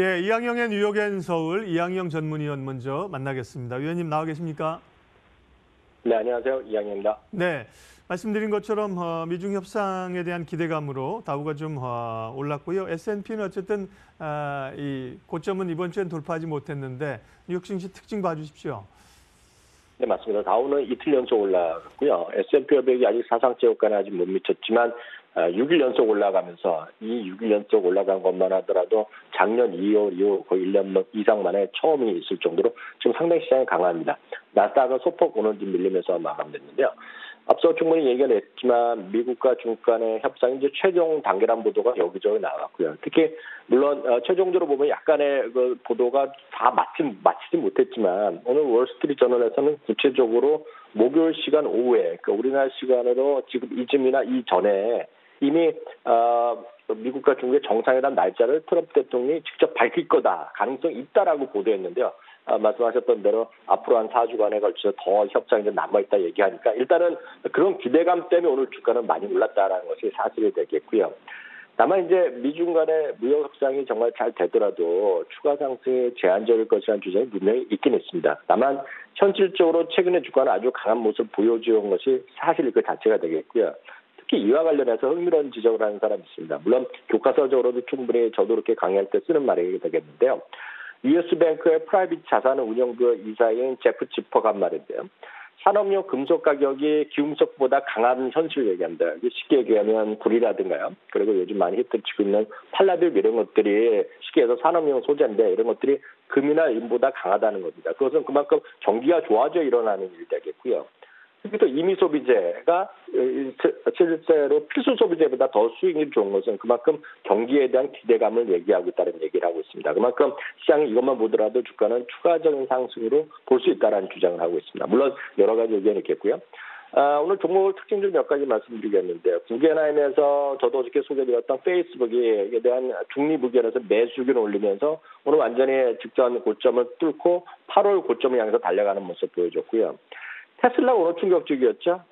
예, 이항영의 뉴욕 앤 서울 이항영 전문위원 먼저 만나겠습니다. 위원님 나와 계십니까? 네, 안녕하세요. 이항영입니다. 네, 말씀드린 것처럼 미중 협상에 대한 기대감으로 다우가 좀 올랐고요. S&P는 어쨌든 이 고점은 이번 주엔 돌파하지 못했는데 뉴욕 증시 특징 봐주십시오. 네, 맞습니다. 다우는 이틀 연속 올라갔고요. S&P 500이 아직 사상체 효과는 아직 못 미쳤지만 6일 연속 올라가면서 이 6일 연속 올라간 것만 하더라도 작년 2월 이후 거의 1년 이상 만에 처음이 있을 정도로 지금 상당히 시장이 강합니다. 나스닥은 소폭 오늘도 밀리면서 마감됐는데요. 앞서 충분히 얘기를 했지만 미국과 중국 간의 협상이 이제 최종 단계란 보도가 여기저기 나왔고요. 특히 물론 최종적으로 보면 약간의 그 보도가 다 마치지 못했지만 오늘 월스트리트 저널에서는 구체적으로 목요일 시간 오후에 그러니까 우리나라 시간으로 지금 이쯤이나 이전에 이미 미국과 중국의 정상회담 날짜를 트럼프 대통령이 직접 밝힐 거다 가능성이 있다라고 보도했는데요. 말씀하셨던 대로 앞으로 한 4주간에 걸쳐서 더 협상이 남아있다 얘기하니까 일단은 그런 기대감 때문에 오늘 주가는 많이 올랐다라는 것이 사실이 되겠고요. 다만 이제 미중 간의 무역 협상이 정말 잘 되더라도 추가 상승이 제한적일 것이라는 주장이 분명히 있긴 있습니다. 다만 현실적으로 최근의 주가는 아주 강한 모습을 보여주는 것이 사실 그 자체가 되겠고요. 특히 이와 관련해서 흥미로운 지적을 하는 사람이 있습니다. 물론 교과서적으로도 충분히 저도 이렇게 강의할 때 쓰는 말이 되겠는데요. US뱅크의 프라이빗 자산운용부 이사인 제프 지퍼가 한 말인데요. 산업용 금속 가격이 기금속보다 강한 현실을 얘기합니다. 쉽게 얘기하면 구리라든가요. 그리고 요즘 많이 히트치고 있는 팔라딜 이런 것들이 쉽게 해서 산업용 소재인데 이런 것들이 금이나银보다 강하다는 겁니다. 그것은 그만큼 경기가 좋아져 일어나는 일이 되겠고요. 특히 또 임의 소비재가 실제로 필수 소비재보다 더 수익률이 좋은 것은 그만큼 경기에 대한 기대감을 얘기하고 있다는 얘기를 하고 있습니다. 그만큼 시장이 이것만 보더라도 주가는 추가적인 상승으로 볼 수 있다는 주장을 하고 있습니다. 물론 여러 가지 의견이 있겠고요. 오늘 종목 특징 좀 몇 가지 말씀드리겠는데요. 구겐하임에서 저도 어저께 소개드렸던 페이스북에 대한 중립 의견에서 매수 의견을 올리면서 오늘 완전히 직전 고점을 뚫고 8월 고점을 향해서 달려가는 모습 보여줬고요. 테슬라 오늘 충격적이었죠.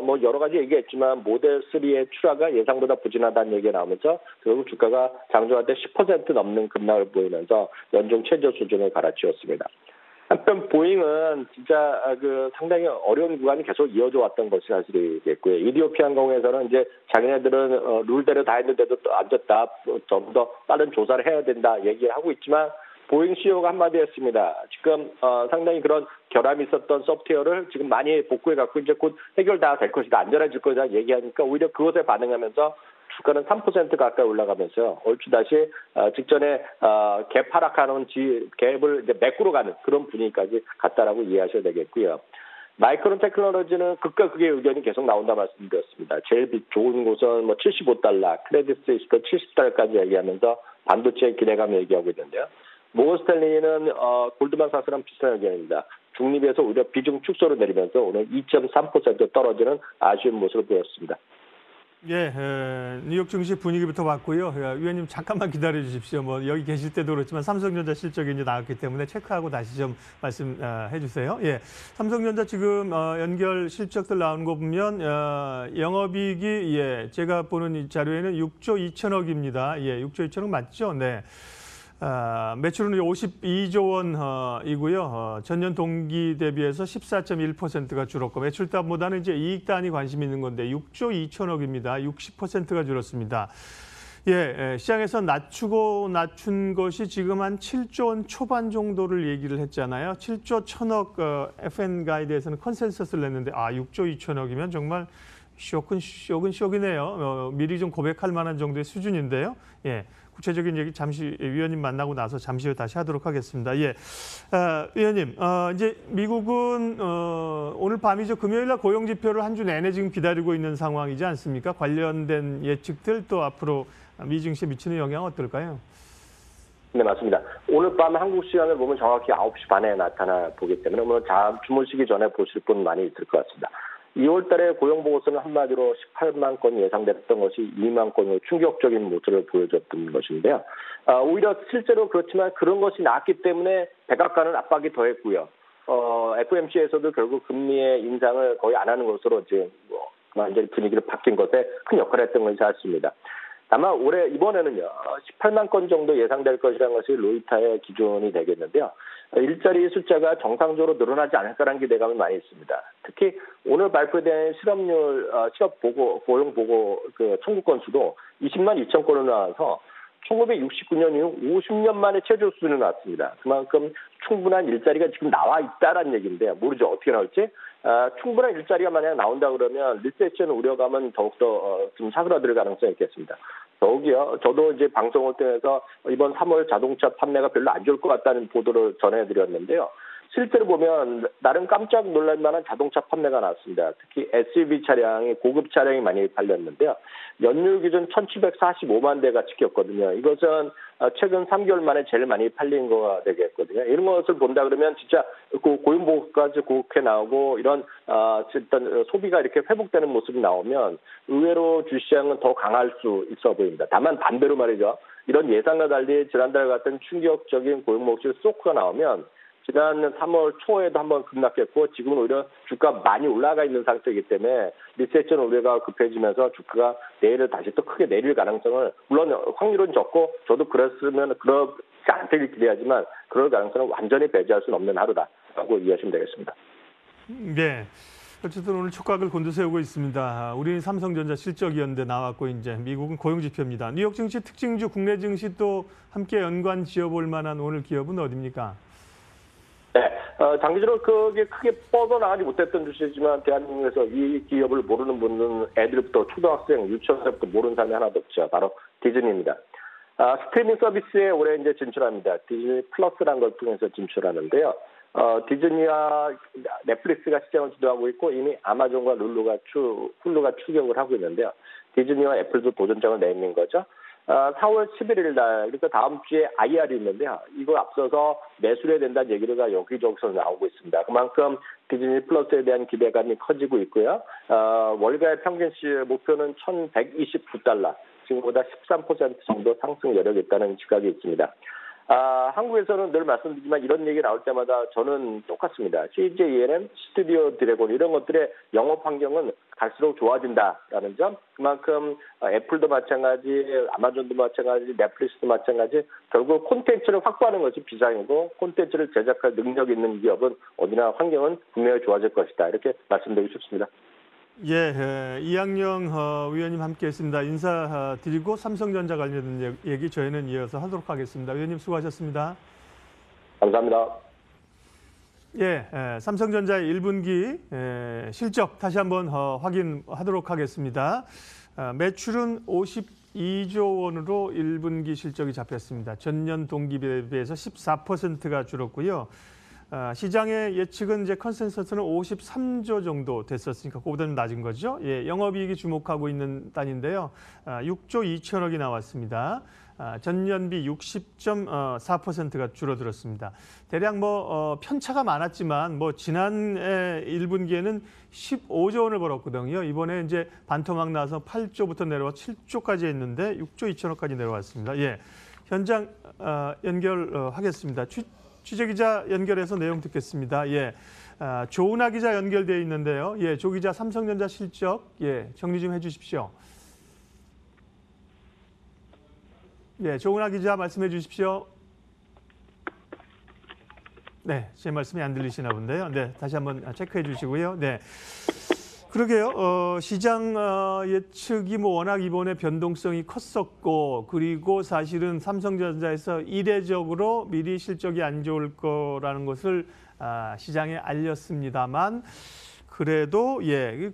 뭐 여러 가지 얘기했지만 모델 3의 출하가 예상보다 부진하다는 얘기가 나오면서 결국 주가가 장중할 때 10% 넘는 급락을 보이면서 연중 최저 수준을 갈아치웠습니다. 한편 보잉은 진짜 상당히 어려운 구간이 계속 이어져 왔던 것이 사실이겠고요. 이디오피아 항공에서는 이제 자기네들은 룰대로 다 했는데도 또 안 됐다. 좀 더 빠른 조사를 해야 된다 얘기를 하고 있지만 보잉 CEO가 한마디 했습니다. 지금 상당히 그런 결함이 있었던 소프트웨어를 지금 많이 복구해 갖고 이제 곧 해결 다 될 것이다. 안전해질 것이다 얘기하니까 오히려 그것에 반응하면서 주가는 3% 가까이 올라가면서 얼추 다시 직전에 갭 하락하는 갭을 이제 메꾸러 가는 그런 분위기까지 갔다라고 이해하셔야 되겠고요. 마이크론 테크놀로지는 극과 극의 의견이 계속 나온다 말씀드렸습니다. 제일 좋은 곳은 뭐 $75, 크레딧 스위스도 $70까지 얘기하면서 반도체 기대감을 얘기하고 있는데요. 모건 스탠리는 골드만삭스랑 비슷한 의견입니다. 중립에서 오히려 비중 축소를 내리면서 오늘 2.3% 떨어지는 아쉬운 모습을 보였습니다. 예, 뉴욕 증시 분위기부터 봤고요. 위원님 잠깐만 기다려 주십시오. 뭐 여기 계실 때도 그렇지만 삼성전자 실적이 이제 나왔기 때문에 체크하고 다시 좀 말씀해 주세요. 예, 삼성전자 지금 연결 실적들 나온 거 보면 영업이익이 제가 보는 이 자료에는 6조 2천억입니다. 예, 6조 2천억 맞죠? 네. 매출은 52조 원이고요. 전년 동기 대비해서 14.1%가 줄었고 매출단보다는 이제 이익단이 관심 있는 건데 6조 2천억입니다. 60%가 줄었습니다. 예, 시장에서 낮춘 것이 지금 한 7조 원 초반 정도를 얘기를 했잖아요. 7조 1천억 FN 가이드에서는 컨센서스를 냈는데 6조 2천억이면 정말 쇼긴 쇼이네요. 미리 좀 고백할 만한 정도의 수준인데요. 예. 구체적인 얘기 잠시 위원님 만나고 나서 잠시 후에 다시 하도록 하겠습니다. 예, 위원님, 이제 미국은 오늘 밤이죠. 금요일날 고용 지표를 한 주 내내 지금 기다리고 있는 상황이지 않습니까? 관련된 예측들 또 앞으로 미증시에 미치는 영향 어떨까요? 네, 맞습니다. 오늘 밤 한국 시간을 보면 정확히 9시 반에 나타나 보기 때문에 오늘 주무시기 전에 보실 분 많이 있을 것 같습니다. 2월 달에 고용보고서는 한마디로 18만 건이 예상됐던 것이 2만 건으로 충격적인 모습을 보여줬던 것인데요. 오히려 실제로 그렇지만 그런 것이 나왔기 때문에 백악관은 압박이 더했고요. FOMC에서도 결국 금리의 인상을 거의 안 하는 것으로 이제 완전히 분위기를 바뀐 것에 큰 역할을 했던 것이 사실입니다. 다만 올해 이번에는요 18만 건 정도 예상될 것이라는 것이 로이터의 기준이 되겠는데요. 일자리 숫자가 정상적으로 늘어나지 않을까라는 기대감이 많이 있습니다. 특히 오늘 발표된 실업 보고 고용 보고 그 청구 건수도 20만 2천 건으로 나와서 1969년 이후 50년 만에 최저 수준이 나왔습니다. 그만큼 충분한 일자리가 지금 나와 있다라는 얘기인데 모르죠. 어떻게 나올지. 충분한 일자리가 만약 나온다 그러면 리세션 우려감은 더욱더 좀 사그라들 가능성이 있겠습니다. 더욱이요. 저도 이제 방송을 통해서 이번 3월 자동차 판매가 별로 안 좋을 것 같다는 보도를 전해드렸는데요. 실제로 보면 나름 깜짝 놀랄 만한 자동차 판매가 나왔습니다. 특히 SUV 차량이 고급 차량이 많이 팔렸는데요. 연율 기준 1,745만 대가 찍혔거든요. 이것은 최근 3개월 만에 제일 많이 팔린 거가 되겠거든요. 이런 것을 본다 그러면 진짜 고용 보고까지 고급해 나오고 이런 어떤 소비가 이렇게 회복되는 모습이 나오면 의외로 주시장은 더 강할 수 있어 보입니다. 다만 반대로 말이죠. 이런 예상과 달리 지난달 같은 충격적인 고용 목줄 쇼크가 나오면 지난 3월 초에도 한번 급락했고 지금은 오히려 주가 많이 올라가 있는 상태이기 때문에 리세션 우려가 급해지면서 주가가 내일을 다시 또 크게 내릴 가능성을 물론 확률은 적고 저도 그렇지 않기를 기대하지만 그럴 가능성을 완전히 배제할 수는 없는 하루다라고 이해하시면 되겠습니다. 네. 어쨌든 오늘 촉각을 곤두세우고 있습니다. 우리는 삼성전자 실적이었는데 나왔고 이제 미국은 고용지표입니다. 뉴욕 증시 특징주 국내 증시 또 함께 연관 지어볼 만한 오늘 기업은 어디입니까? 네, 장기적으로 그게 크게 뻗어나가지 못했던 주식이지만 대한민국에서 이 기업을 모르는 분은 애들부터 초등학생, 유치원생부터 모르는 사람이 하나도 없죠. 바로 디즈니입니다. 스트리밍 서비스에 올해 이제 진출합니다. 디즈니 플러스라는 걸 통해서 진출하는데요. 디즈니와 넷플릭스가 시장을 주도하고 있고 이미 아마존과 훌루가 추격을 하고 있는데요. 디즈니와 애플도 도전장을 내민 거죠. 4월 11일 날, 그러니까 다음 주에 IR이 있는데요. 이거 앞서서 매수해야 된다는 얘기가 여기저기서 나오고 있습니다. 그만큼 디즈니 플러스에 대한 기대감이 커지고 있고요. 월가의 평균 목표는 $1,129. 지금보다 13% 정도 상승 여력이 있다는 지각이 있습니다. 한국에서는 늘 말씀드리지만 이런 얘기 나올 때마다 저는 똑같습니다. CJ ENM, 스튜디오 드래곤 이런 것들의 영업 환경은 갈수록 좋아진다라는 점. 그만큼 애플도 마찬가지, 아마존도 마찬가지, 넷플릭스도 마찬가지. 결국 콘텐츠를 확보하는 것이 비상이고 콘텐츠를 제작할 능력 있는 기업은 어디나 환경은 분명히 좋아질 것이다. 이렇게 말씀드리고 싶습니다. 예, 이학영 위원님 함께했습니다. 인사드리고 삼성전자 관련된 얘기 저희는 이어서 하도록 하겠습니다. 위원님 수고하셨습니다. 감사합니다. 예, 삼성전자의 1분기 실적 다시 한번 확인하도록 하겠습니다. 매출은 52조 원으로 1분기 실적이 잡혔습니다. 전년 동기에 비해서 14%가 줄었고요. 시장의 예측은 이제 컨센서스는 53조 정도 됐었으니까 그보다는 낮은 거죠. 예, 영업이익이 주목하고 있는 단인데요. 6조 2천억이 나왔습니다. 전년비 60.4%가 줄어들었습니다. 대략 편차가 많았지만 지난해 1분기에는 15조 원을 벌었거든요. 이번에 이제 반토막 나서 8조부터 내려와 7조까지 했는데 6조 2천억까지 내려왔습니다. 예, 현장 연결하겠습니다. 취재기자 연결해서 내용 듣겠습니다. 예, 조은하 기자 연결되어 있는데요. 예, 조 기자 삼성전자 실적 정리 좀 해주십시오. 예, 조은하 기자 말씀해 주십시오. 네, 제 말씀이 안 들리시나 본데요. 네, 다시 한번 체크해 주시고요. 네. 그러게요. 시장 예측이 워낙 이번에 변동성이 컸었고 그리고 사실은 삼성전자에서 이례적으로 미리 실적이 안 좋을 거라는 것을 시장에 알렸습니다만 그래도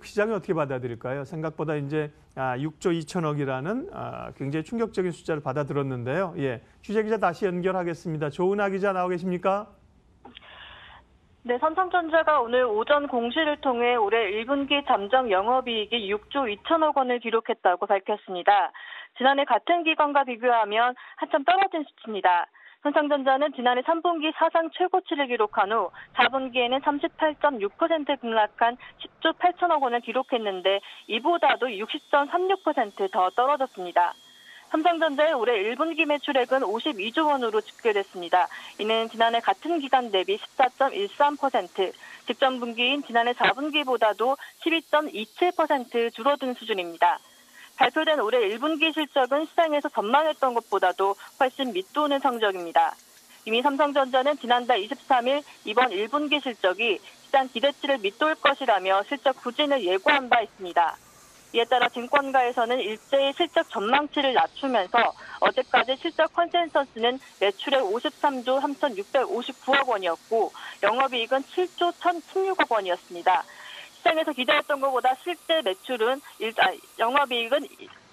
시장이 어떻게 받아들일까요? 생각보다 이제 6조 2천억이라는 굉장히 충격적인 숫자를 받아들었는데요. 예, 취재기자 다시 연결하겠습니다. 조은하 기자 나오 계십니까? 네, 삼성전자가 오늘 오전 공시를 통해 올해 1분기 잠정 영업이익이 6조 2천억 원을 기록했다고 밝혔습니다. 지난해 같은 기간과 비교하면 한참 떨어진 수치입니다. 삼성전자는 지난해 3분기 사상 최고치를 기록한 후 4분기에는 38.6% 급락한 10조 8천억 원을 기록했는데 이보다도 60.36% 더 떨어졌습니다. 삼성전자의 올해 1분기 매출액은 52조 원으로 집계됐습니다. 이는 지난해 같은 기간 대비 14.13%, 직전 분기인 지난해 4분기보다도 12.27% 줄어든 수준입니다. 발표된 올해 1분기 실적은 시장에서 전망했던 것보다도 훨씬 밑도는 성적입니다. 이미 삼성전자는 지난달 23일 이번 1분기 실적이 시장 기대치를 밑돌 것이라며 실적 부진을 예고한 바 있습니다. 이에 따라 증권가에서는 일제히 실적 전망치를 낮추면서 어제까지 실적 컨센서스는 매출액 53조 3,659억 원이었고 영업이익은 7조 1,016억 원이었습니다. 시장에서 기대했던 것보다 실제 매출은 영업이익은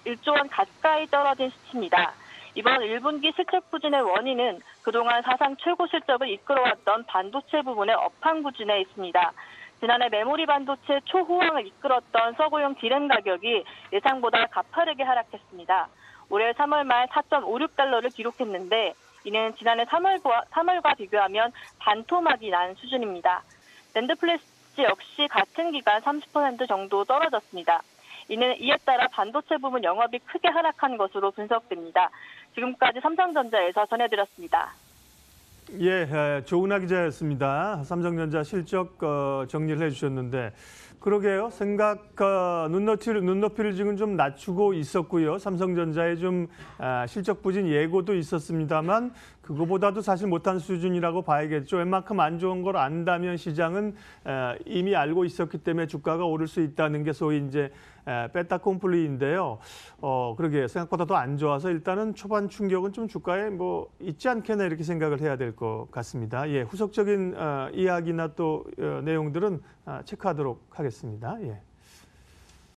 1조 원 가까이 떨어진 수치입니다. 이번 1분기 실적 부진의 원인은 그동안 사상 최고 실적을 이끌어왔던 반도체 부분의 업황 부진에 있습니다. 지난해 메모리 반도체 초호황을 이끌었던 서구용 디램 가격이 예상보다 가파르게 하락했습니다. 올해 3월 말 4.56달러를 기록했는데 이는 지난해 3월과 비교하면 반토막이 난 수준입니다. 낸드플래시 역시 같은 기간 30% 정도 떨어졌습니다. 이에 따라 반도체 부분 영업이 크게 하락한 것으로 분석됩니다. 지금까지 삼성전자에서 전해드렸습니다. 예, 조은하 기자였습니다. 삼성전자 실적 정리를 해주셨는데 그러게요. 눈높이를 지금 좀 낮추고 있었고요. 삼성전자의 좀 실적 부진 예고도 있었습니다만 그거보다도 사실 못한 수준이라고 봐야겠죠. 웬만큼 안 좋은 걸 안다면 시장은 이미 알고 있었기 때문에 주가가 오를 수 있다는 게 소위 이제 베타 콤플리인데요. 그러게 생각보다 더 안 좋아서 일단은 초반 충격은 좀 주가에 뭐 있지 않겠나 이렇게 생각을 해야 될 것 같습니다. 예, 후속적인 이야기나 또 내용들은 체크하도록 하겠습니다. 예.